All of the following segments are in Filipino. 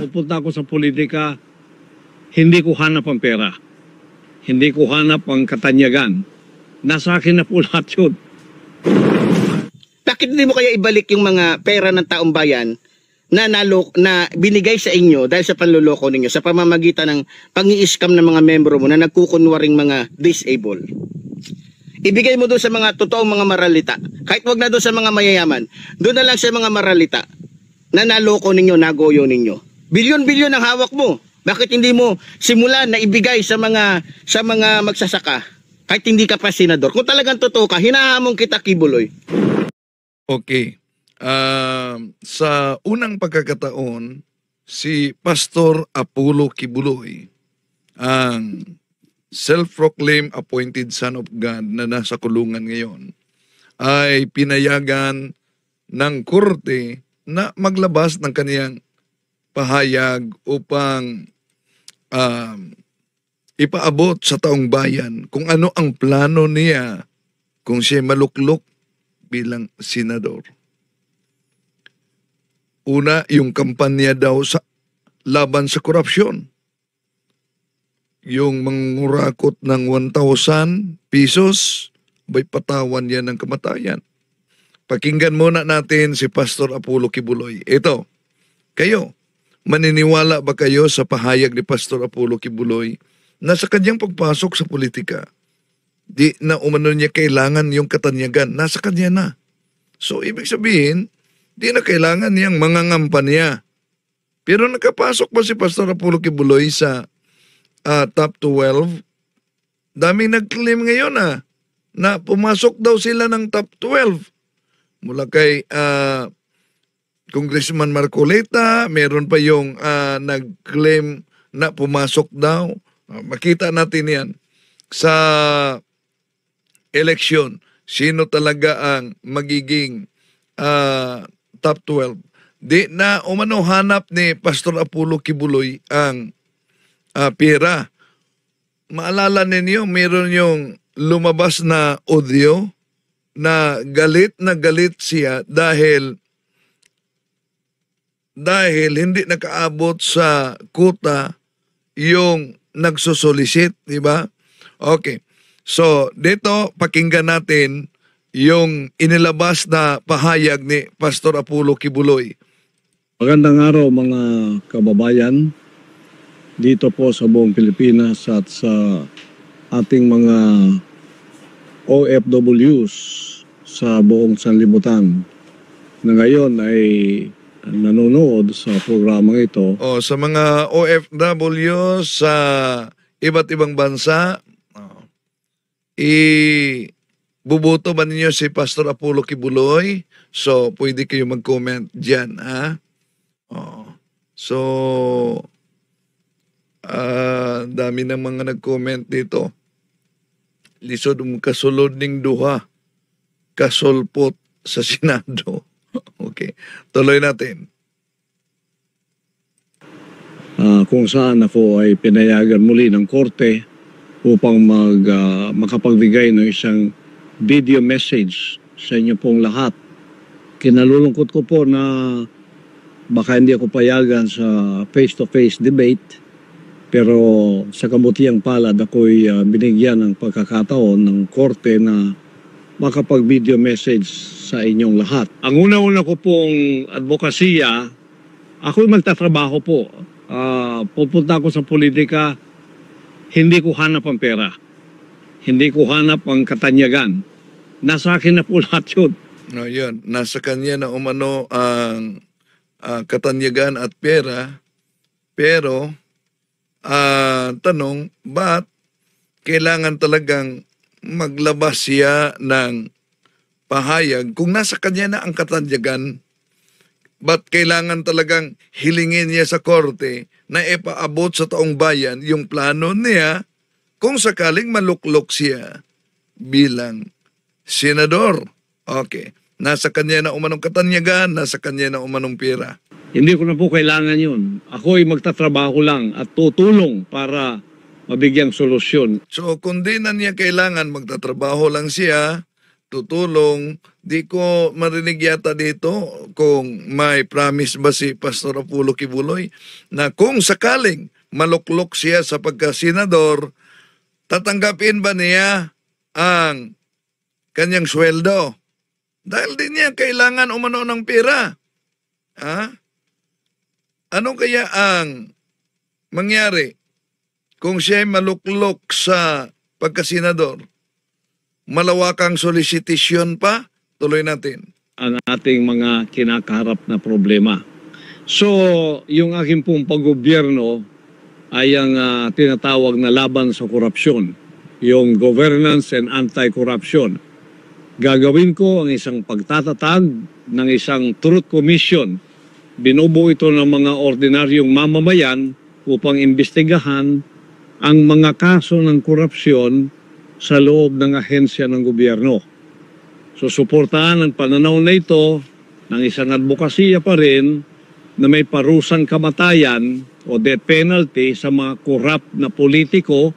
pupunta ako sa politika, hindi ko hanap ang pera. Hindi ko hanap ang katanyagan. Nasa akin na po lahat yun. Bakit hindi mo kaya ibalik yung mga pera ng taong bayan na binigay sa inyo dahil sa panluloko ninyo sa pamamagitan ng pang-i-scam ng mga membro mo na nagkukunwaring mga disabled? Ibigay mo doon sa mga totoong mga maralita. Kahit wag na doon sa mga mayayaman. Doon na lang sa mga maralita na naloko ninyo, nagoyo ninyo. Bilyon-bilyon ang hawak mo. Bakit hindi mo simulan na ibigay sa mga magsasaka? Kahit hindi ka pa senador. Kung talagang totoo ka, hinahamon kita, Kibuloy. Okay. Sa unang pagkakataon, si Pastor Apollo Kibuloy, ang self-proclaimed appointed son of God na nasa kulungan ngayon, ay pinayagan ng korte na maglabas ng kaniyang pahayag upang ipaabot sa taong bayan kung ano ang plano niya kung siya maluklok bilang senador. Una, yung kampanya daw sa laban sa korupsyon. Yung mangurakot ng 1,000 pesos, may patawan yan ng kamatayan. Pakinggan muna natin si Pastor Apollo Kibuloy. Ito, kayo, maniniwala ba kayo sa pahayag ni Pastor Apollo Kibuloy na sa kanyang pagpasok sa politika, di na umano niya kailangan yung katanyagan, nasa kanya na. So, ibig sabihin, di na kailangan niyang mangangampanya. Pero nakapasok ba si Pastor Apollo Kibuloy sa top 12? Daming nag-claim ngayon na pumasok daw sila ng top 12. Mula kay Congressman Marcoleta, meron pa yung nag-claim na pumasok daw. Makita natin yan sa eleksyon. Sino talaga ang magiging top 12? Di na umano hanap ni Pastor Apollo Kibuloy ang pera. Maalala ninyo, meron yung lumabas na audio na galit siya dahil hindi nakaabot sa quota yung nagsosolicit, di ba? Okay. So, dito pakinggan natin yung inilabas na pahayag ni Pastor Apollo Kibuloy. Magandang araw mga kababayan dito po sa buong Pilipinas at sa ating mga OFWs sa buong sanlibutan na ngayon ay nanonood sa programang ito. Sa mga OFW sa iba't ibang bansa, buboto ba ninyo si Pastor Apollo Kibuloy? So, pwede kayo mag-comment dyan, ha? So, dami ng mga nag-comment dito. Lisod kasulod ning duha, kasulpot sa Senado. Okay, tuloy natin. Kung saan ako ay pinayagan muli ng korte upang makapagbigay ng isang video message sa inyo pong lahat. Kinalulungkot ko po na baka hindi ako payagan sa face-to-face debate, pero sa kabutiang palad ako'y binigyan ng pagkakataon ng korte na makapag-video message sa inyong lahat. Ang una-una ko pong advokasya, ako'y magtatrabaho po. Pupunta ako sa politika, hindi ko hanap ang pera. Hindi ko hanap ang katanyagan. Nasa akin na po lahat yun. No, yun. Nasa kanya na umano ang katanyagan at pera. Pero, tanong, ba't kailangan talagang maglabas siya ng pahayag kung nasa kanya na ang katanyagan? Ba't kailangan talagang hilingin niya sa korte na ipaabot sa taong bayan yung plano niya kung sakaling maluklok siya bilang senador? Okay. Nasa kanya na umanong katanyagan, nasa kanya na umanong pera. Hindi ko na po kailangan yun. Ako'y magtatrabaho lang at tutulong para mabigyang solusyon. So, kung di na niya kailangan, magtatrabaho lang siya, tutulong. Di ko marinig yata dito kung may promise ba si Pastor Apollo Kibuloy na kung sakaling maluklok siya sa pagkasenador, tatanggapin ba niya ang kanyang sweldo? Dahil din niya kailangan umano ng pera. Ha? Ano kaya ang mangyari kung siya ay maluklok sa pagkasenador? Malawakang solicitation pa? Tuloy natin. Ang ating mga kinakaharap na problema. So, yung aking pong paggobyerno ay ang tinatawag na laban sa korupsyon, yung governance and anti-corruption. Gagawin ko ang isang pagtatatag ng isang truth commission. Binubuo ito ng mga ordinaryong mamamayan upang imbestigahan ang mga kaso ng korupsyon sa loob ng ahensya ng gobyerno. So, suportahan ang pananaw na ito ng isang advokasya pa rin na may parusang kamatayan o death penalty sa mga corrupt na politiko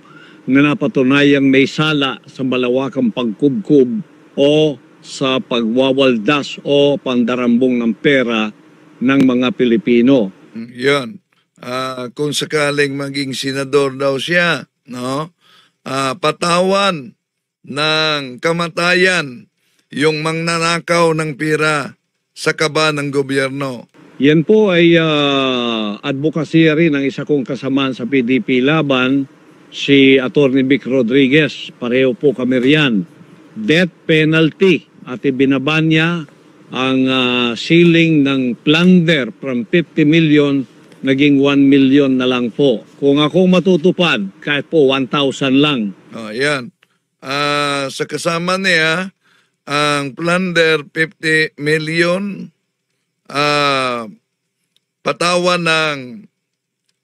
na napatunayang may sala sa malawakang pagkubkub o sa pagwawaldas o pandarambong ng pera ng mga Pilipino. Yun. Kung sakaling maging senador daw siya, no? Patawan ng kamatayan yung mangnanakaw ng pera sa kaba ng gobyerno. Yan po ay advokasya rin ng isa kong kasamaan sa PDP Laban, si Atty. Vic Rodriguez. Pareho po kami riyan. Death penalty at ibinaban niya ang ceiling ng plunder from 50 million naging 1 million na lang po. Kung ako matutupad, kahit po 1,000 lang. Yan. Sa kasama niya, ang plunder 50 million, patawan ng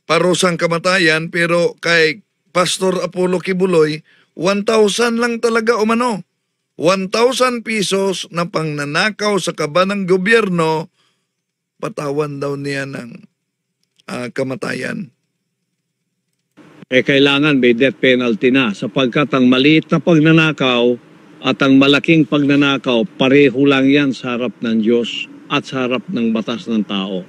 parusang kamatayan, pero kay Pastor Apollo Kibuloy, 1,000 lang talaga umano. 1,000 pesos na pangnanakaw sa kaba ng gobyerno, patawan daw niya ng kamatayan. Kailangan may death penalty na sapagkat ang maliit na pagnanakaw at ang malaking pagnanakaw, pareho lang yan sa harap ng Diyos at sa harap ng batas ng tao.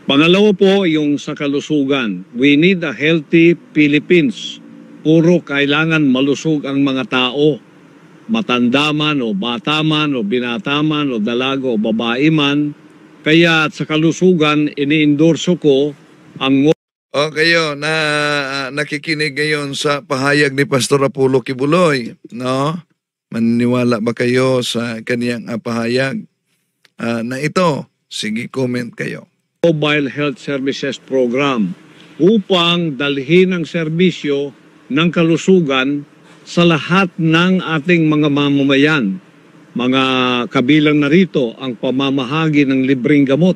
Pangalawa po, yung sa kalusugan. We need a healthy Philippines. Puro kailangan malusog ang mga tao. Matanda man o bata man o binata man o dalaga o babae man. Kaya sa kalusugan, ini-endorso ko ang... O kayo, nakikinig ngayon sa pahayag ni Pastor Apollo Kibuloy, no? Maniniwala ba kayo sa kaniyang pahayag na ito? Sige, comment kayo. Mobile Health Services Program upang dalhin ang serbisyo ng kalusugan sa lahat ng ating mga mamamayan. Mga kabilang na rito ang pamamahagi ng libreng gamot.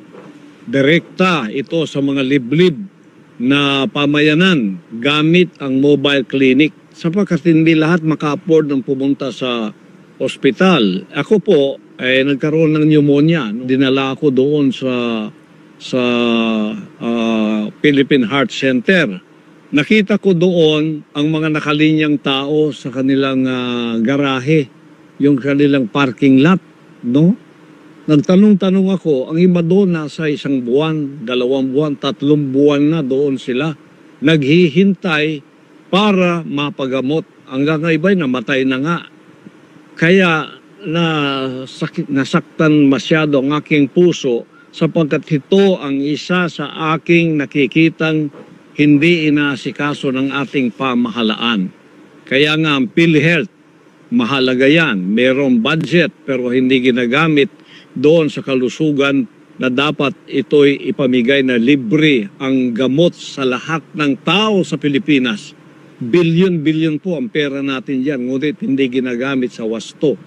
Direkta ito sa mga liblib na pamayanan gamit ang mobile clinic sapagkat hindi lahat maka-afford ng pumunta sa ospital. Ako po ay nagkaroon ng pneumonia. Dinala ako doon sa Philippine Heart Center. Nakita ko doon ang mga nakalinyang tao sa kanilang garahe, yung kanilang parking lot, no? Nagtanong-tanong ako, ang iba doon nasa 1 buwan, 2 buwan, 3 buwan na doon sila. Naghihintay para mapagamot. Hanggang iba'y namatay na nga. Kaya nasaktan masyado ang aking puso sapagkat ito ang isa sa aking nakikitang hindi inaasikaso ng ating pamahalaan. Kaya nga ang PhilHealth, mahalaga yan. Merong budget pero hindi ginagamit doon sa kalusugan na dapat ito'y ipamigay na libre ang gamot sa lahat ng tao sa Pilipinas. Bilyon-bilyon po ang pera natin yan, ngunit hindi ginagamit sa wasto.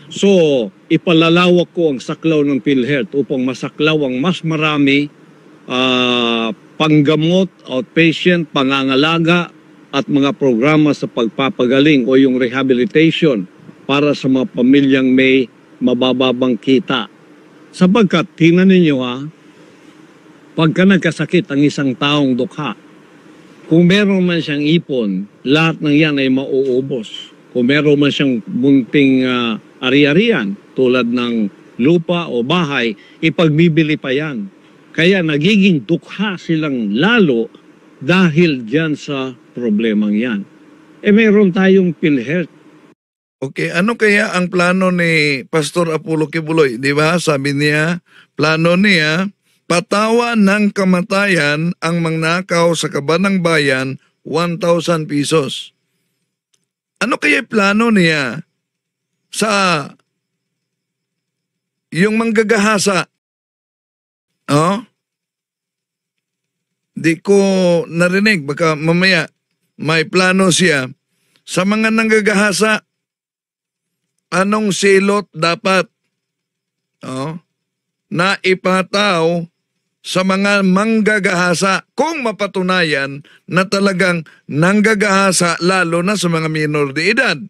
So, ipalalawak ko ang saklaw ng PhilHealth upang masaklaw ang mas marami panggamot, outpatient, pangangalaga at mga programa sa pagpapagaling o yung rehabilitation para sa mga pamilyang may mabababang kita. Sapagkat, tingnan ninyo pagka nagkasakit ang isang taong dukha, kung meron man siyang ipon, lahat ng yan ay mauubos. Kung meron man siyang munting ari-arian tulad ng lupa o bahay, ipagbibili pa yan. Kaya nagiging dukha silang lalo dahil dyan sa problemang yan. Meron tayong PhilHealth. Okay, ano kaya ang plano ni Pastor Apollo Kibuloy? Di ba? Sabi niya, plano niya, patawan ng kamatayan ang mangnakaw sa kabanang bayan, 1,000 pesos. Ano kaya plano niya sa yung manggagahasa? Oh? Di ko narinig, baka mamaya may plano siya sa mga nanggagahasa. Anong silot dapat na ipataw sa mga manggagahasa kung mapatunayan na talagang nanggagahasa lalo na sa mga minor de edad?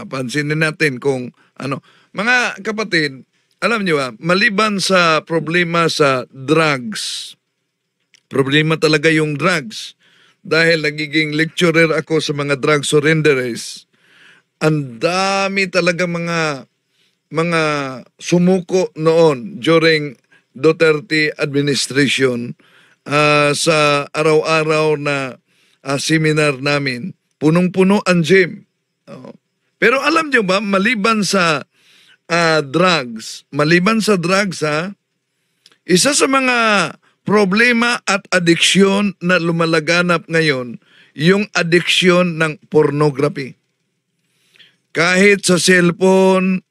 Pansinin natin kung ano. Mga kapatid, alam niyo ba, maliban sa problema sa drugs, problema talaga yung drugs. Dahil nagiging lecturer ako sa mga drug surrenderers, ang dami talaga mga sumuko noon during Duterte administration sa araw-araw na seminar namin. Punong-puno ang gym. Pero alam niyo ba, maliban sa drugs, isa sa mga problema at adiksyon na lumalaganap ngayon, yung adiksyon ng pornography. Kahit sa cellphone,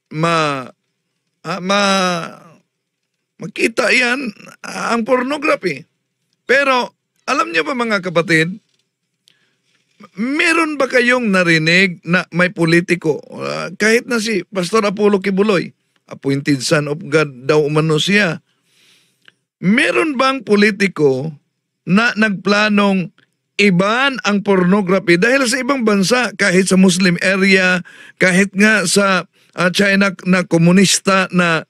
makita yan ang pornography. Pero, alam niyo ba mga kapatid, meron ba kayong narinig na may politiko, kahit na si Pastor Apollo Kibuloy, appointed son of God daw umano siya, meron bang politiko na nagplanong iban ang pornography dahil sa ibang bansa, kahit sa Muslim area, kahit nga sa China na komunista na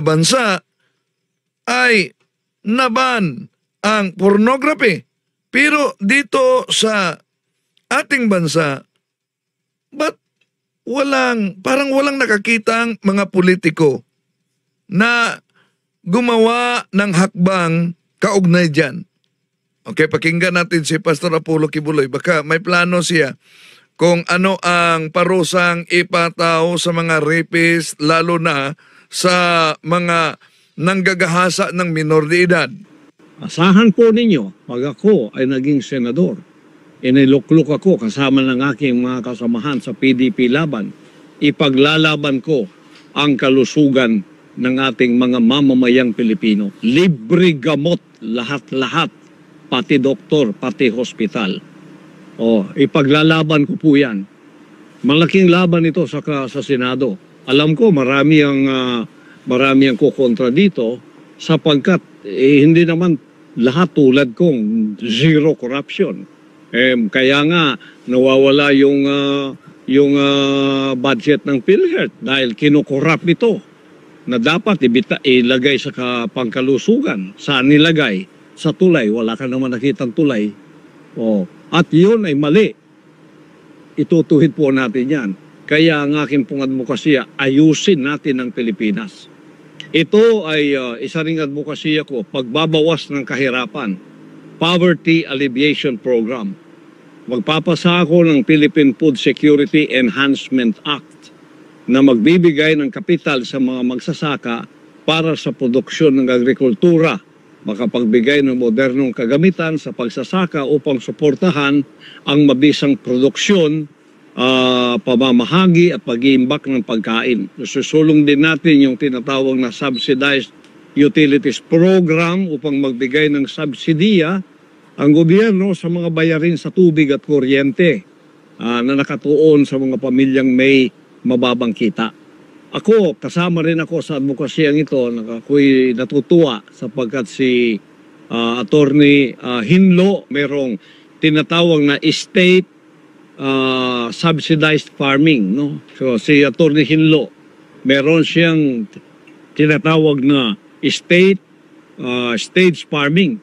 bansa, ay naban ang pornography. Pero dito sa ating bansa, ba't parang walang nakakitang mga politiko na gumawa ng hakbang kaugnay dyan? Okay, pakinggan natin si Pastor Apollo Kibuloy. Baka may plano siya kung ano ang parusang ipataw sa mga rapist, lalo na sa mga nanggagahasa ng minor de edad. Asahan po ninyo, pag ako ay naging senador, inilukluk ako kasama ng aking mga kasamahan sa PDP laban, ipaglalaban ko ang kalusugan ng ating mga mamamayang Pilipino. Libre gamot, lahat-lahat, pati doktor, pati hospital. Ipaglalaban ko po yan. Malaking laban ito sa Senado. Alam ko marami ang kukontra dito sapagkat hindi naman lahat tulad kong zero corruption. Kaya nga nawawala yung budget ng PhilHealth dahil kinukorap ito na dapat ilagay sa pangkalusugan. Saan nilagay? Sa tulay. Wala ka naman nakitang tulay. At yun ay mali. Itutuhid po natin yan. Kaya ang aking pong advokasya, ayusin natin ang Pilipinas. Ito ay isa ring advokasya ko, pagbabawas ng kahirapan. Poverty Alleviation Program. Magpapasa ako ng Philippine Food Security Enhancement Act na magbibigay ng kapital sa mga magsasaka para sa produksyon ng agrikultura, makapagbigay ng modernong kagamitan sa pagsasaka upang suportahan ang mabisang produksyon, pamamahagi at pag-iimbak ng pagkain. Susulong din natin yung tinatawag na Subsidized Utilities Program upang magbigay ng subsidiya ang gobyerno sa mga bayarin sa tubig at kuryente na nakatuon sa mga pamilyang may mababang kita. Ako, kasama rin ako sa advokasyang ito, ako'y natutuwa sapagkat si Attorney Hinlo, merong tinatawag na state subsidized farming. No? So si Attorney Hinlo, meron siyang tinatawag na state stage farming.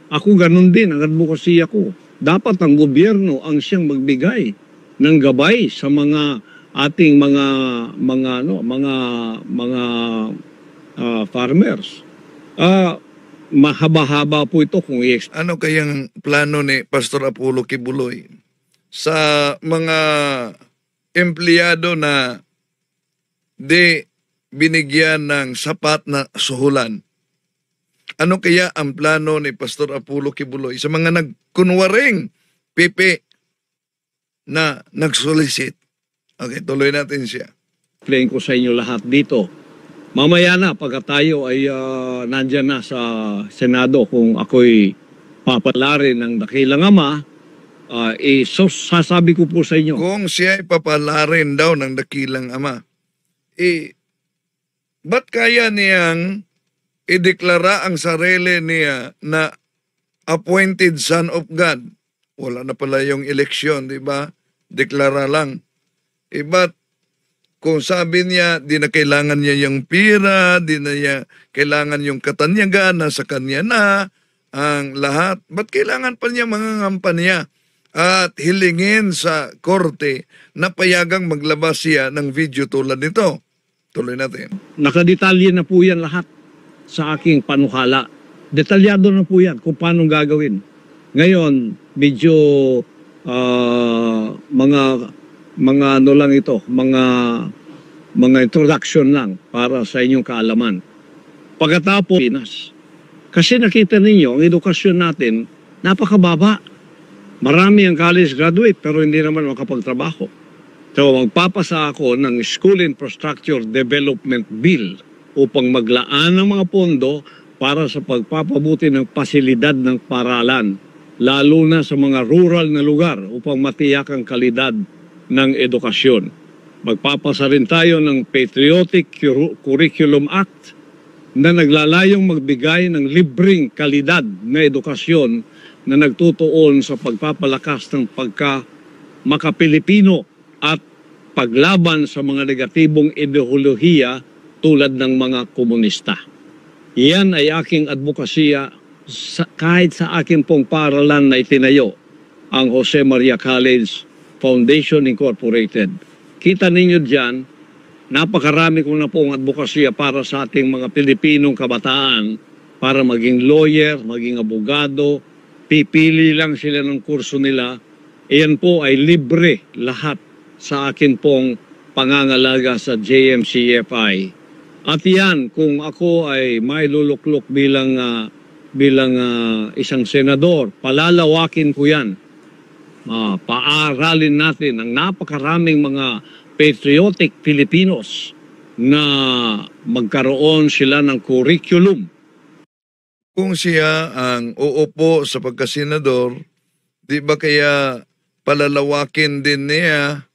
Ako ganun din, ang advokasya ko. Dapat ang gobyerno ang siyang magbigay ng gabay sa mga ating mga farmers. Mahaba-haba po ito kung Ano kayang plano ni Pastor Apollo Kibuloy sa mga empleyado na di binigyan ng sapat na suhulan? Ano kaya ang plano ni Pastor Apollo Kibuloy sa mga nagkunwaring pipi na nagsolicit? Okay, tuloy natin siya. explain ko sa inyo lahat dito. Mamaya na, pagka tayo ay nandyan na sa Senado, kung ako'y papalarin ng dakilang ama, sasabi ko po sa inyo. Kung siya ay papalarin daw ng dakilang ama, ba't kaya niyang ideklara ang sarili niya na appointed son of God? Wala na pala yung eleksyon, di ba? Deklara lang. Ba't kung sabi niya, di na kailangan niya yung pira, di na niya kailangan yung katanyagan, nasa kanya na ang lahat. Ba't kailangan pa niya mga ngampanya at hilingin sa korte na payagang maglabas siya ng video tulad nito? Tuloy natin. Nakadetalye na po yan lahat sa aking panukala. Detalyado na po yan kung paano gagawin. Ngayon, medyo mga ano lang ito, mga introduction lang para sa inyong kaalaman. Pagkatapos, Pinas. Kasi nakita ninyo, ang edukasyon natin, napakababa. Marami ang college graduate pero hindi naman makapagtrabaho. So, magpapasa ako ng School Infrastructure Development Bill upang maglaan ng mga pondo para sa pagpapabuti ng pasilidad ng paralan, lalo na sa mga rural na lugar upang matiyak ang kalidad ng edukasyon. Magpapasa rin tayo ng Patriotic Curriculum Act na naglalayong magbigay ng libreng kalidad na edukasyon na nagtutuon sa pagpapalakas ng makapilipino at paglaban sa mga negatibong ideolohiya tulad ng mga komunista. Iyan ay aking advokasya kahit sa aking pong paaralan na itinayo, ang Jose Maria College Foundation Incorporated. Kita ninyo dyan, napakarami ko na pong advokasya para sa ating mga Pilipinong kabataan para maging lawyer, maging abogado, pipili lang sila ng kurso nila. Iyan po ay libre lahat sa akin pong pangangalaga sa JMCFI. At yan, kung ako ay may luluklok bilang isang senador, palalawakin ko yan. Paaralin natin ang napakaraming mga patriotic Filipinos na magkaroon sila ng curriculum. Kung siya ang uupo sa pagkasenador, di ba kaya palalawakin din niya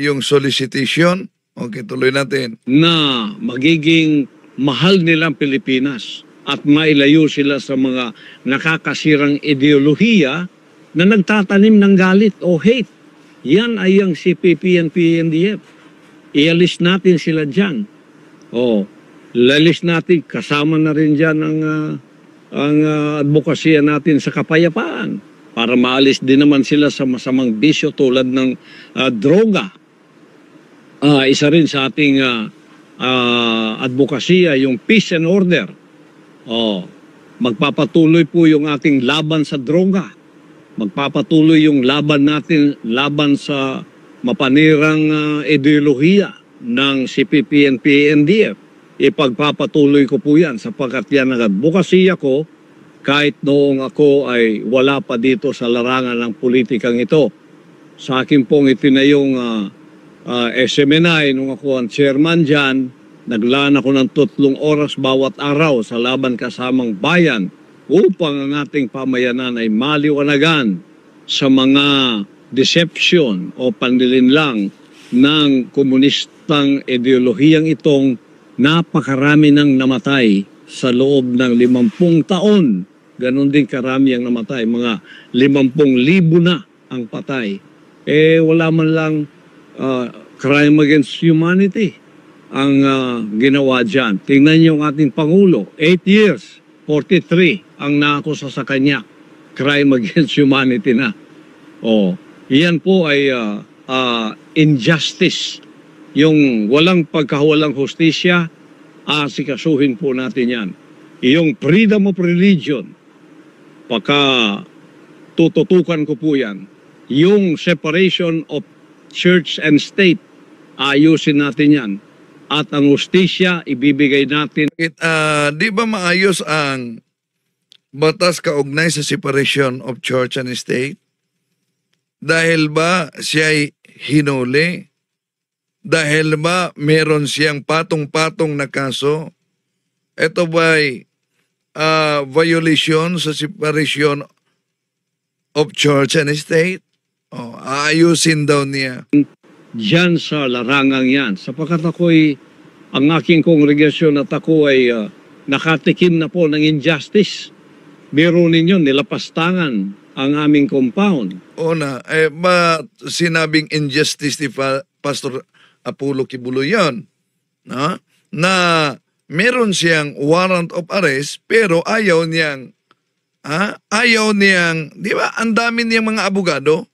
yung solicitation? Okay, tuloy natin. Na magiging mahal nilang Pilipinas at mailayo sila sa mga nakakasirang ideolohiya na nagtatanim ng galit o hate. Yan ay ang CPP and PNDF. Ialis natin sila dyan. Lalis natin, kasama na rin dyan ang advokasya natin sa kapayapaan para maalis din naman sila sa masamang bisyo tulad ng droga. Isa rin sa ating advokasya yung peace and order. Magpapatuloy po yung ating laban sa droga. Magpapatuloy yung laban natin, laban sa mapanirang ideolohiya ng CPP and PNDF. Ipagpapatuloy ko po yan sapagkat yan ang advokasya ko kahit noong ako ay wala pa dito sa larangan ng politikang ito. Sa akin pong itinayong SMNI nung ako ang chairman dyan, naglaan ako ng 3 oras bawat araw sa laban kasamang bayan upang ang ating pamayanan ay maliwanagan sa mga deception o panlilinlang ng komunistang ideolohiyang itong napakarami ng namatay sa loob ng 50 taon. Ganon din karami ang namatay, mga 50,000 na ang patay. Wala man lang crime against humanity ang ginawa dyan. Tingnan niyo ang ating Pangulo, 8 years, 43 ang naakusa sa kanya. Crime against humanity na. Iyan po ay injustice. Yung walang pagkawalang hustisya, asikasuhin po natin yan. Yung freedom of religion, pagka tututukan ko po yan. Yung separation of church and state, ayusin natin yan. At ang hustisya, ibibigay natin. Di ba maayos ang batas kaugnay sa separation of church and state? Dahil ba siya'y hinuli? Dahil ba meron siyang patong-patong na kaso? Ito ba'y violation sa separation of church and state? Aayusin daw niya. Diyan sa larangang yan. Sapagkat ang aking kongregasyon at ako ay nakatikim na po ng injustice. Meron ninyo, nilapastangan ang aming compound. Ba sinabing injustice ni Pastor Apollo Kibuloy yun? Na meron siyang warrant of arrest pero ayaw niyang, di ba, ang dami niyang mga abogado,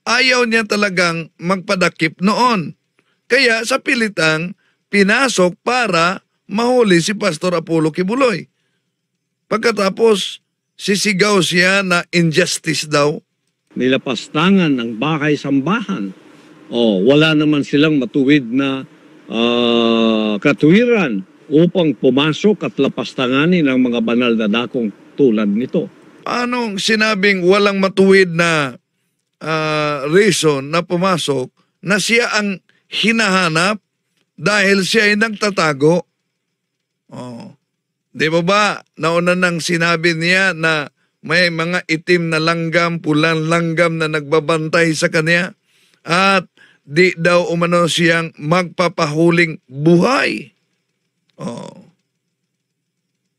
ayaw niya talagang magpadakip noon. Kaya sa pilitang pinasok para mahuli si Pastor Apollo Kibuloy. Pagkatapos, sisigaw siya na injustice daw. Nilapastangan ng bakay-sambahan. Wala naman silang matuwid na katuwiran upang pumasok at lapastanganin ang mga banal na dakong tulad nito. Anong sinabing walang matuwid na reason na pumasok na siya ang hinahanap dahil siya ay nagtatago? Di ba nauna nang sinabi niya na may mga itim na langgam, pulang langgam na nagbabantay sa kanya at di daw umano siyang magpapahuling buhay.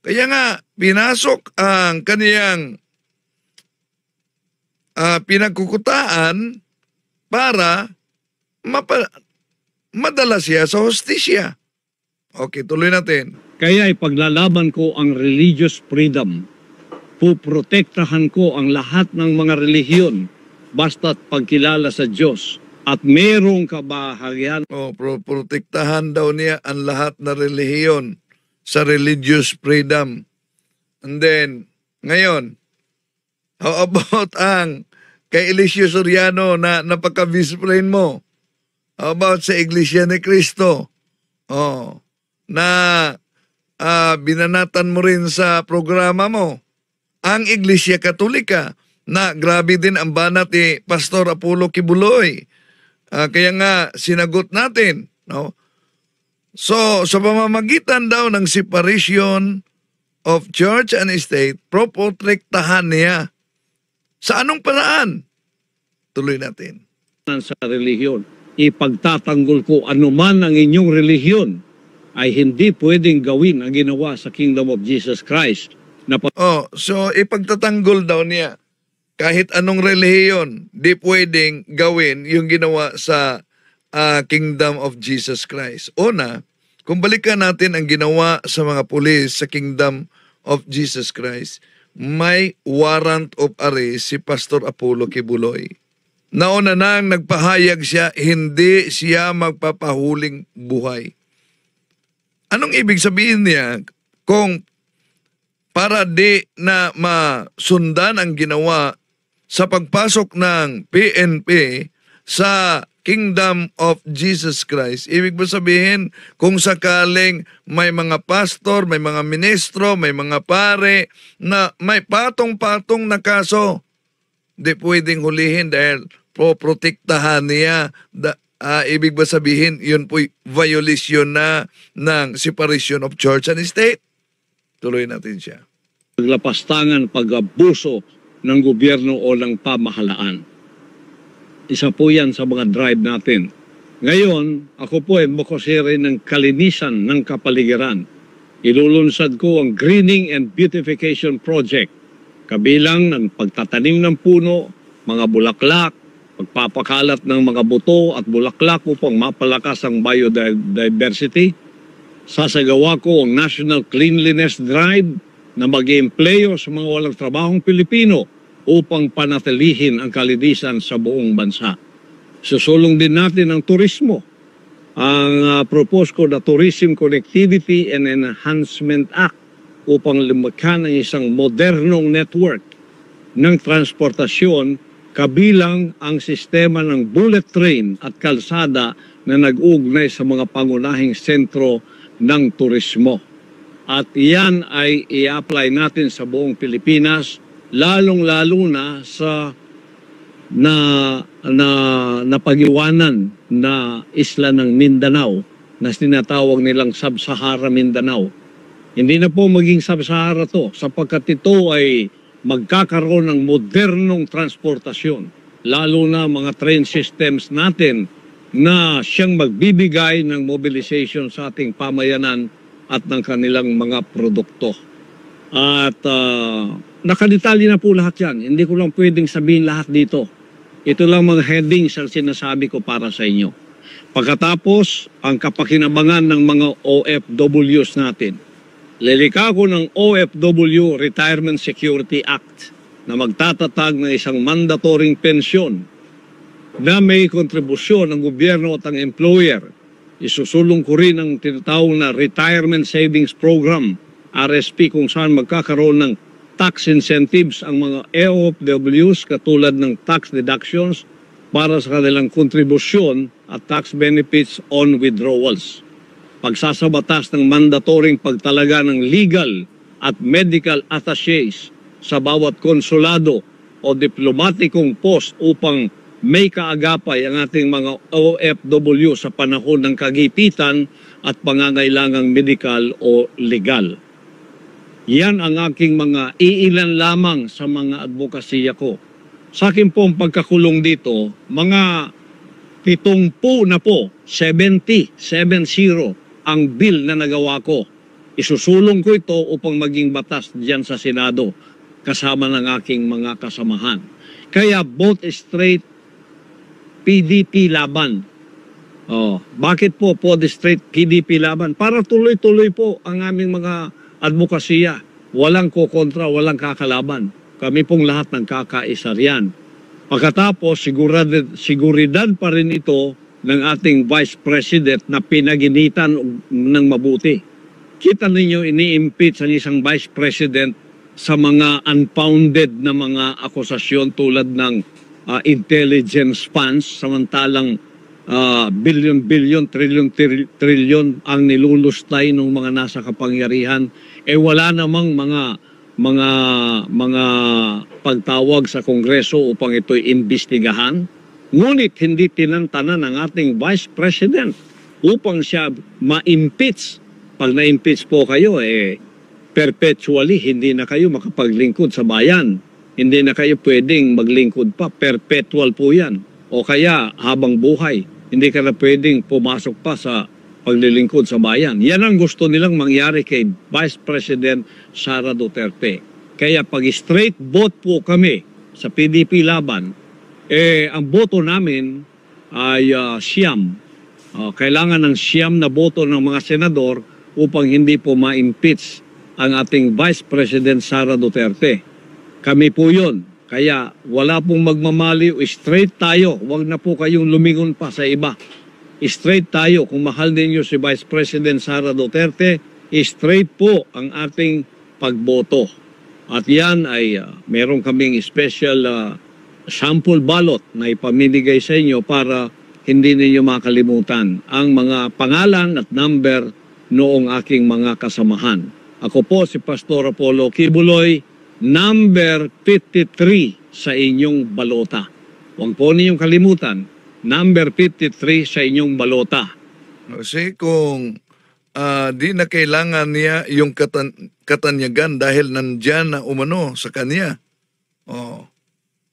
Kaya nga, pinasok ang kaniyang pinagkukutaan para madala siya sa hustisya. Okay, tuloy natin. Kaya ipaglalaban ko ang religious freedom. Puprotektahan ko ang lahat ng mga relihiyon basta't pagkilala sa Diyos at merong kabahagian. Protektahan daw niya ang lahat na relihiyon sa religious freedom. And then, ngayon, how about ang kay Eliseo Soriano na napaka-visplain mo? How about sa Iglesia ni Cristo? Na binanatan mo rin sa programa mo. Ang Iglesia Katolika na grabe din ang banat ni Pastor Apollo Kibuloy. Kaya nga sinagot natin. No? So, sa pamamagitan daw ng separation of church and state, protektahan niya. Sa anong paraan? Tuloy natin. Sa relihiyon, ipagtatanggol ko anuman ang inyong relihiyon ay hindi pwedeng gawin ang ginawa sa Kingdom of Jesus Christ. So ipagtatanggol daw niya kahit anong relihiyon, di pwedeng gawin yung ginawa sa Kingdom of Jesus Christ. Una, kung balikan natin ang ginawa sa mga pulis sa Kingdom of Jesus Christ, may warrant of arrest si Pastor Apollo Kibuloy. Nauna nang nagpahayag siya, hindi siya magpapahuling buhay. Anong ibig sabihin niya kung para di na masundan ang ginawa sa pagpasok ng PNP sa Kingdom of Jesus Christ? Ibig ba sabihin kung sakaling may mga pastor, may mga ministro, may mga pare na may patong-patong na kaso, di pwedeng hulihin dahil protektahan niya. Ibig ba sabihin yun po'y violation na ng separation of church and state? Tuloy natin siya. Paglapastangan, pag-abuso ng gobyerno o ng pamahalaan. Isa po yan sa mga drive natin. Ngayon, ako po ay mukosere ng kalinisan ng kapaligiran. Ilulunsad ko ang Greening and Beautification Project. Kabilang ng pagtatanim ng puno, mga bulaklak, pagpapakalat ng mga buto at bulaklak upang mapalakas ang biodiversity. Sasagawa ko ang National Cleanliness Drive na mag-iempleyo sa mga walang trabahong Pilipino upang panatilihin ang kalinisan sa buong bansa. Susulong din natin ang turismo. Ang propose ko na Tourism Connectivity and Enhancement Act upang lumikha ng isang modernong network ng transportasyon kabilang ang sistema ng bullet train at kalsada na nag-ugnay sa mga pangunahing sentro ng turismo. At iyan ay i-apply natin sa buong Pilipinas, lalong-lalo na sa napag-iwanan na isla ng Mindanao na tinatawag nilang Sub-Sahara Mindanao. Hindi na po maging Sub-Sahara to sapagkat ito ay magkakaroon ng modernong transportasyon, lalo na mga train systems natin na siyang magbibigay ng mobilization sa ating pamayanan at ng kanilang mga produkto. At nakadetalye na po lahat yan. Hindi ko lang pwedeng sabihin lahat dito. Ito lang mga headings ang sinasabi ko para sa inyo. Pagkatapos, ang kapakinabangan ng mga OFWs natin. Lilikha ko ng OFW Retirement Security Act na magtatatag ng isang mandatoring pensyon na may kontribusyon ng gobyerno at ang employer. Isusulong ko rin ang tinatawag na Retirement Savings Program, RSP, kung saan magkakaroon ng tax incentives ang mga OFWs katulad ng tax deductions para sa kanilang kontribusyon at tax benefits on withdrawals. Pagsasabatas ng mandatoring pagtalaga ng legal at medical attaches sa bawat konsulado o diplomatikong post upang may kaagapay ang ating mga OFW sa panahon ng kagipitan at pangangailangang medikal o legal. Yan ang aking mga iilan lamang sa mga advokasya ko. Sa akin pong pagkakulong dito, mga 70 na po, 70 ang bill na nagawa ko. Isusulong ko ito upang maging batas diyan sa Senado kasama ng aking mga kasamahan. Kaya both straight PDP laban. Bakit po straight PDP laban? Para tuloy-tuloy po ang aming mga advokasya. Walang kokontra, walang kakalaban. Kami pong lahat ng kakaisa riyan. Pagkatapos, siguridad pa rin ito ng ating Vice President na pinaginitan ng mabuti. Kita ninyo, ini-impeach ang isang Vice President sa mga unfounded na mga akusasyon tulad ng intelligence funds, samantalang billion, trillion ang nilulustay ng mga nasa kapangyarihan. Wala namang mga pagtawag sa Kongreso upang ito'y imbestigahan. Ngunit hindi tinantanan ng ating Vice President upang siya ma-impeach. Pag na-impeach po kayo, perpetually hindi na kayo makapaglingkod sa bayan. Hindi na kayo pwedeng maglingkod pa. Perpetual po yan. O kaya habang buhay, hindi ka na pwedeng pumasok pa sa paglilingkod sa bayan. Yan ang gusto nilang mangyari kay Vice President Sara Duterte. Kaya pag straight vote po kami sa PDP laban, ang boto namin ay siyam. Kailangan ng siyam na boto ng mga senador upang hindi po ma-impeach ang ating Vice President Sara Duterte. Kami po yun. Kaya wala pong magmamaliw, straight tayo. Huwag na po kayong lumingon pa sa iba. Straight tayo. Kung mahal ninyo si Vice President Sara Duterte, straight po ang ating pagboto. At yan ay meron kaming special sample ballot na ipamimigay sa inyo para hindi ninyo makalimutan ang mga pangalan at number noong aking mga kasamahan. Ako po si Pastor Apollo Kibuloy, number 53 sa inyong balota. Huwag po ninyong kalimutan, number 53 sa inyong balota. Kasi kung di na kailangan niya yung katanyagan dahil nandyan na umano sa kanya.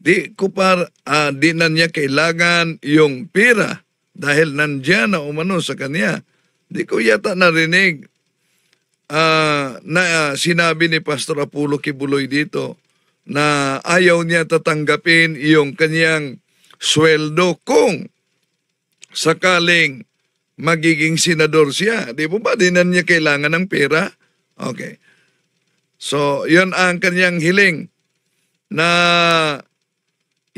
Di na niya kailangan yung pera dahil nandyan na umano sa kanya. Di ko yata narinig na sinabi ni Pastor Apollo Kibuloy dito na ayaw niya tatanggapin yung kanyang sweldo kung sakaling magiging senador siya. Di po ba? Di na niya kailangan ng pera? Okay. So, yun ang kanyang hiling. na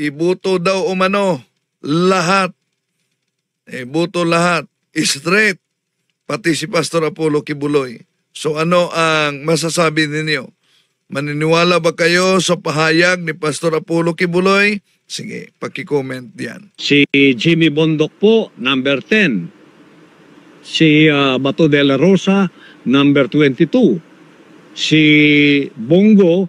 ibuto daw umano lahat. Ibuto lahat. Straight. Pati si Pastor Apollo Kibuloy. So ano ang masasabi ninyo? Maniniwala ba kayo sa pahayag ni Pastor Apollo Kibuloy? Sige, paki-comment diyan. Si Jimmy Bondoc po, number 10. Si Bato de la Rosa, number 22. Si Bongo,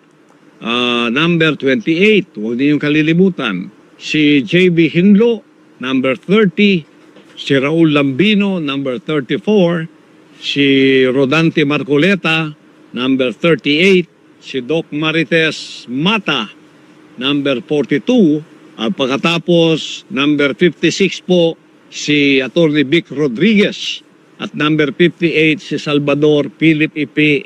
number 28. Huwag niyong kalilimutan. Si JB Hinlo, number 30. Si Raul Lambino, number 34. Si Rodante Marcoleta, number 38. Si Doc Marites Mata, number 42. At pagkatapos, number 56 po, si Atty. Vic Rodriguez. At number 58, si Salvador Philip Ipi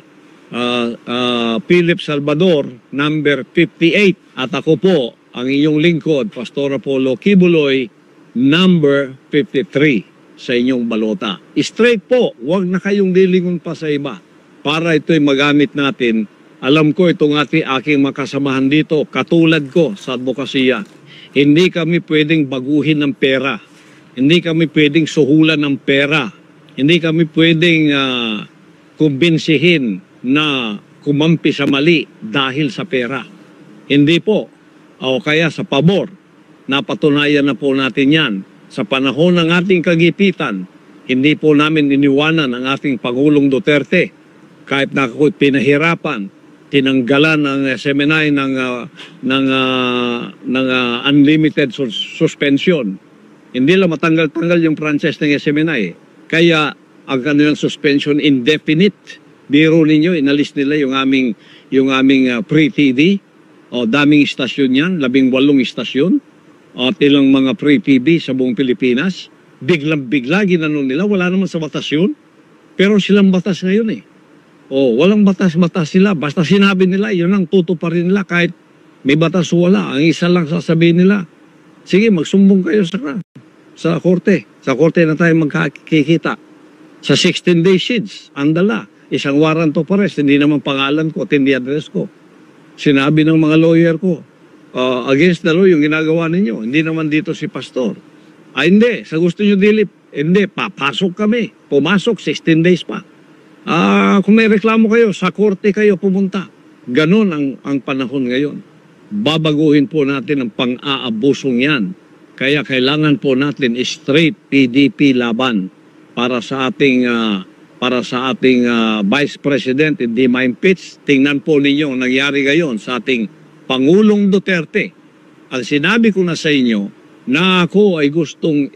Philip Salvador, number 58. At ako po, ang inyong lingkod, Pastor Apollo Kibuloy, number 53 sa inyong balota. Straight po, huwag na kayong lilingon pa sa iba para ito'y magamit natin. Alam ko itong aking makasamahan dito, katulad ko sa advokasya. Hindi kami pwedeng baguhin ng pera. Hindi kami pwedeng suhulan ng pera. Hindi kami pwedeng kumbinsihin na kumampi sa mali dahil sa pera. Hindi po. O kaya sa pabor. Napatunayan na po natin yan. Sa panahon ng ating kagipitan, hindi po namin iniwanan ang ating Pangulong Duterte. Kahit na ako'y pinahirapan, tinanggalan ng SMNI ng unlimited suspension. Hindi lang matanggal-tanggal yung franchise ng SMNI. Kaya ang kanilang suspension indefinite. Biro ninyo, inalis nila yung aming pre-TV. O daming istasyon yan, 18 istasyon. At ilang mga pre-TV sa buong Pilipinas. Biglang-bigla ginanon nila, wala naman sa batas yun. Pero silang batas ngayon eh. O, walang batas-batas sila. Basta sinabi nila, yun ang tutuparin nila kahit may batas o wala. Ang isa lang sasabihin nila, sige, magsumbong kayo sa korte. Sa korte na tayo magkikita. Sa 16-day siege, andala. Isang warrant of arrest, hindi naman pangalan ko at hindi address ko. Sinabi ng mga lawyer ko, against the law yung ginagawa ninyo. Hindi naman dito si pastor. Hindi, sa gusto nyo dilip. Hindi, papasok kami. Pumasok, 16 days pa. Kung may reklamo kayo, sa korte kayo pumunta. Ganon ang panahon ngayon. Babaguhin po natin ang pang-aabusong yan. Kaya kailangan po natin straight PDP laban para sa ating Vice President hindi ma-impeach. Tingnan po ninyo ang nangyari ngayon sa ating Pangulong Duterte. Ang sinabi ko na sa inyo na ako ay gustong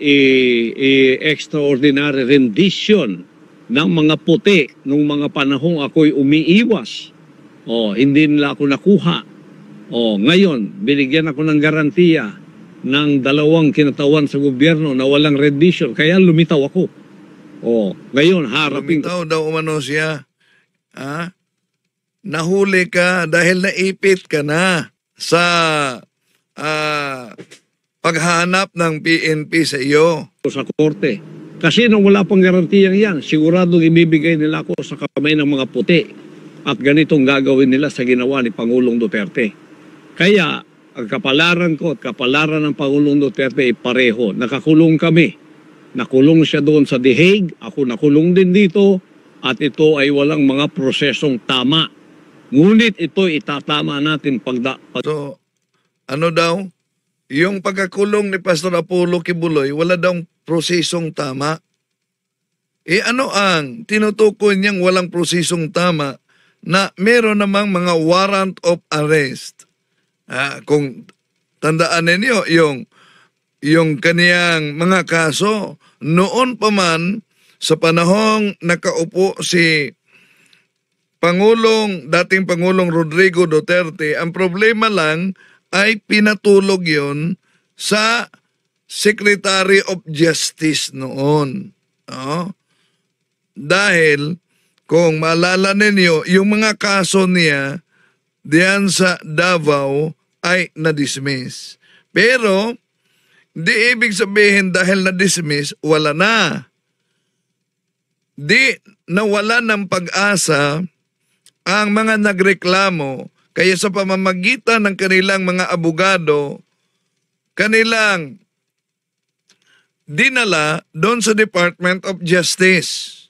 extraordinary rendition ng mga puti nung mga panahong ako'y umiiwas. Hindi nila ako nakuha. Ngayon, binigyan ako ng garantiya ng 2 kinatawan sa gobyerno na walang rendition. Kaya lumitaw ako. Ngayon, harapin ko. Lumitaw daw umano siya. Nahuli ka dahil naipit ka na sa paghanap ng PNP sa iyo. Sa korte. Kasi nung wala pang garantiyang yan, siguradong ibibigay nila ako sa kamay ng mga puti. At ganitong gagawin nila sa ginawa ni Pangulong Duterte. Kaya, ang kapalaran ko at kapalaran ng Pangulong Duterte ay pareho. Nakakulong kami. Nakulong siya doon sa The Hague. Ako nakulong din dito. At ito ay walang mga prosesong tama. Ngunit ito itatama natin So, ano daw? Yung pagkakulong ni Pastor Apollo Kibuloy, wala daw prosesong tama. Ano ang tinutukoy niyang walang prosesong tama na meron namang mga warrant of arrest? Kung tandaan ninyo, yung kaniyang mga kaso, noon pa man sa panahong nakaupo si dating Pangulong Rodrigo Duterte, ang problema lang ay pinatulog yon sa Secretary of Justice noon. Dahil, kung maalala ninyo, yung mga kaso niya diyan sa Davao ay na-dismiss. Pero, di ibig sabihin dahil na-dismiss, wala na. Di nawala ng pag-asa ang mga nagreklamo Kaya sa pamamagitan ng kanilang mga abogado, kanilang dinala doon sa Department of Justice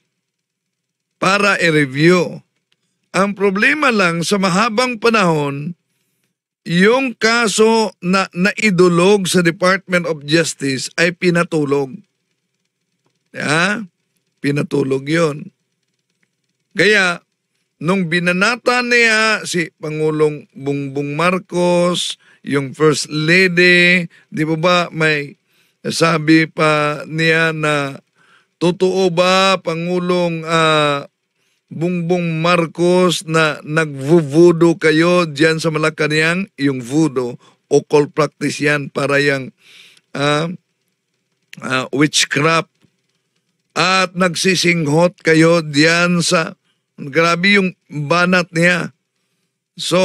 para i-review. Ang problema lang sa mahabang panahon, yung kaso na naidulog sa Department of Justice ay pinatulog. Pinatulog yon. Kaya, nung binanata niya si Pangulong Bongbong Marcos, yung First Lady, di ba may sabi pa niya na totoo ba Pangulong Bongbong Marcos na nagvuvudo kayo diyan sa Malacanang? Yung vudo, occult practice yan para yung witchcraft. At nagsisinghot kayo diyan sa, grabe yung banat niya. So,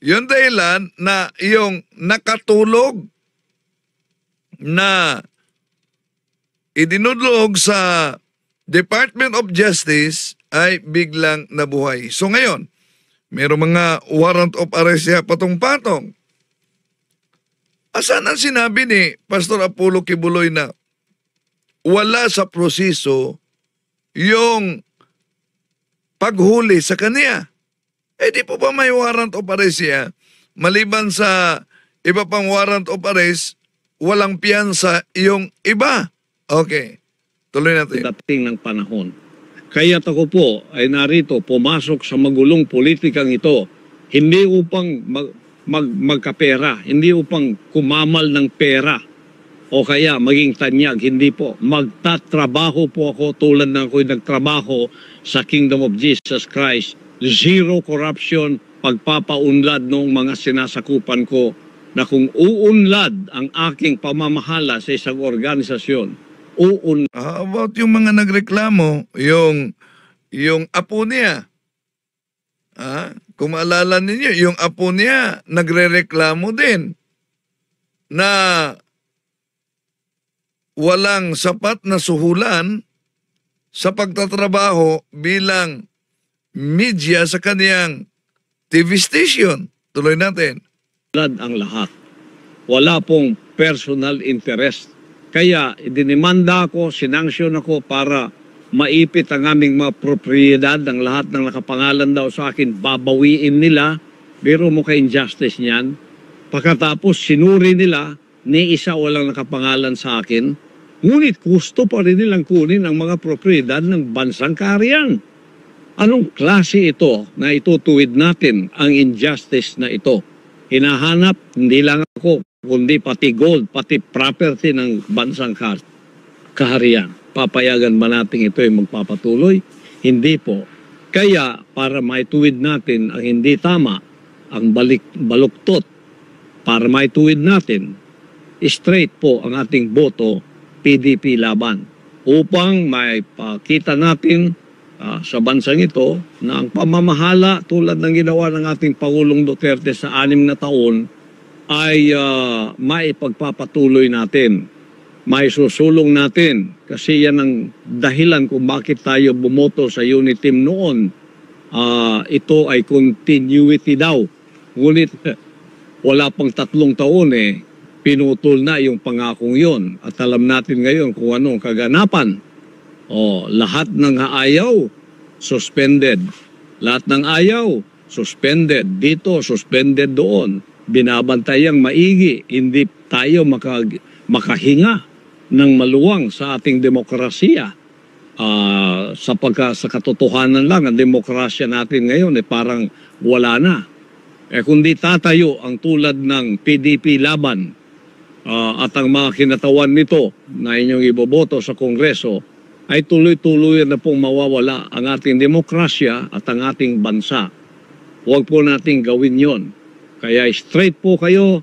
yun dahilan na yung nakatulog na idinudlog sa Department of Justice ay biglang nabuhay. So ngayon, mayroong mga warrant of arrest siya patong-patong. Asan ang sinabi ni Pastor Apollo Kibuloy na wala sa proseso yung paghuli sa kanya? Di po ba may warrant of arrest siya? Maliban sa iba pang warrant of arrest, walang piyansa yung iba. Okay, tuloy natin. Dating ng panahon. Kaya't ako po ay narito, pumasok sa magulong politikang ito, hindi upang magkapera, hindi upang kumamal ng pera, o kaya maging tanyag, hindi po. Magtatrabaho po ako tulad ng ako'y nagtrabaho sa Kingdom of Jesus Christ. Zero corruption, pagpapaunlad ng mga sinasakupan ko na kung uunlad ang aking pamamahala sa isang organisasyon, How about yung mga nagreklamo, yung apo niya? Kung maalala ninyo, yung apo niya nagrereklamo din na walang sapat na suhulan sa pagtatrabaho bilang media sa kaniyang TV station. Tuloy natin. ang lahat. Wala pong personal interest. Kaya idinimanda ako, sinanksyon ako para maipit ang aming mga propriedad, ang lahat ng nakapangalan daw sa akin, babawiin nila. Pero mo ka-injustice niyan. Pagkatapos sinuri nila, ni isa walang nakapangalan sa akin. Ngunit gusto pa rin nilang kunin ang mga propriedad ng bansang kaharian. Anong klase ito na itutuwid natin ang injustice na ito? Hinahanap, hindi lang ako, kundi pati gold, pati property ng bansang kaharian. Papayagan ba natin ito ay magpapatuloy? Hindi po. Kaya para maituwid natin ang hindi tama, ang baluktot, para maituwid natin, straight po ang ating boto, PDP laban. Upang may pakita natin sa bansang ito na ang pamamahala tulad ng ginawa ng ating Pangulong Duterte sa 6 na taon ay maipagpapatuloy natin, maisusulong natin. Kasi yan ang dahilan kung bakit tayo bumoto sa unit team noon. Ito ay continuity daw. Ngunit wala pang 3 taon pinutol na yung pangakong yon. At alam natin ngayon kung anong kaganapan. Lahat ng ayaw, suspended. Lahat ng ayaw, suspended. Dito, suspended doon. Binabantayang maigi, hindi tayo makahinga ng maluwang sa ating demokrasya. Sa katotohanan lang, ang demokrasya natin ngayon parang wala na. Kundi tatayo ang tulad ng PDP laban at ang mga kinatawan nito na inyong iboboto sa Kongreso, ay tuloy-tuloy na pong mawawala ang ating demokrasya at ang ating bansa. Huwag po nating gawin yon. Kaya straight po kayo,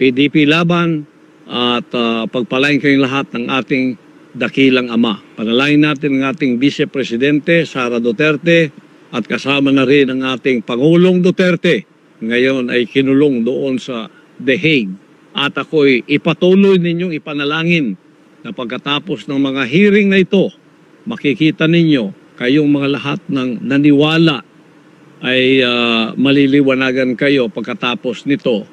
PDP laban, at pagpalain kayong lahat ng ating dakilang ama. Panalain natin ang ating Vice Presidente, Sara Duterte, at kasama na rin ang ating Pangulong Duterte. Ngayon ay kinulong doon sa The Hague. At ako'y ipatuloy ninyong ipanalangin na pagkatapos ng mga hearing na ito, makikita ninyo kayong mga lahat ng naniwala ay maliliwanagan kayo pagkatapos nito.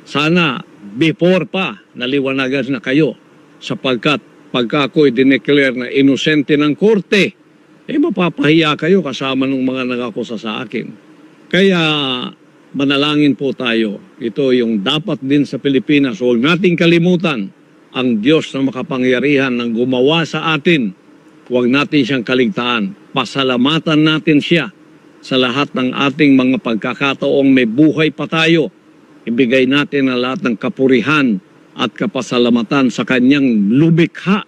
Sana before pa naliwanagan na kayo, sapagkat pagka ako'y dineclare na inosente ng korte, mapapahiya kayo kasama ng mga nag-akusa sa akin. Kaya manalangin po tayo. Ito yung dapat din sa Pilipinas. Huwag nating kalimutan ang Diyos na makapangyarihan ng gumawa sa atin. Huwag natin siyang kaligtaan. Pasalamatan natin siya sa lahat ng ating mga pagkakataong may buhay pa tayo. Ibigay natin ang lahat ng kapurihan at kapasalamatan sa kanyang lumikha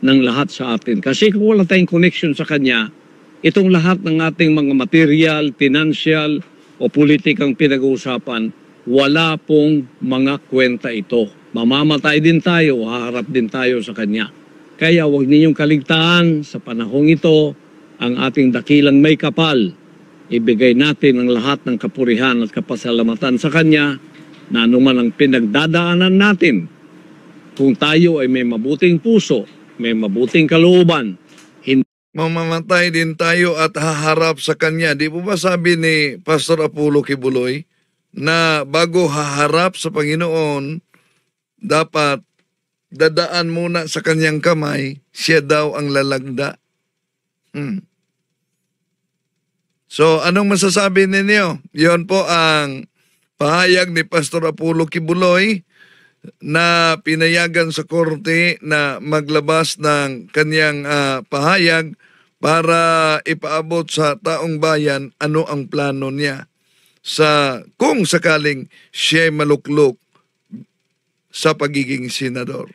ng lahat sa atin. Kasi kung wala tayong connection sa kanya, itong lahat ng ating mga material, financial o politikang pinag-uusapan, wala pong mga kwenta ito. Mamamatay din tayo, haharap din tayo sa kanya. Kaya huwag ninyong kaligtaan sa panahong ito ang ating dakilang may kapal. Ibigay natin ang lahat ng kapurihan at kapasalamatan sa kanya na anuman ang pinagdadaanan natin. Kung tayo ay may mabuting puso, may mabuting kalooban, Mamamatay din tayo at haharap sa Kanya. Di po ba sabi ni Pastor Apollo Kibuloy na bago haharap sa Panginoon, dapat dadaan muna sa Kanyang kamay, siya daw ang lalagda. So, anong masasabi ninyo? Yon po ang pahayag ni Pastor Apollo Kibuloy na pinayagan sa korte na maglabas ng kanyang pahayag para ipaabot sa taong bayan ano ang plano niya sa kung sakaling siya maluklok sa pagiging senador.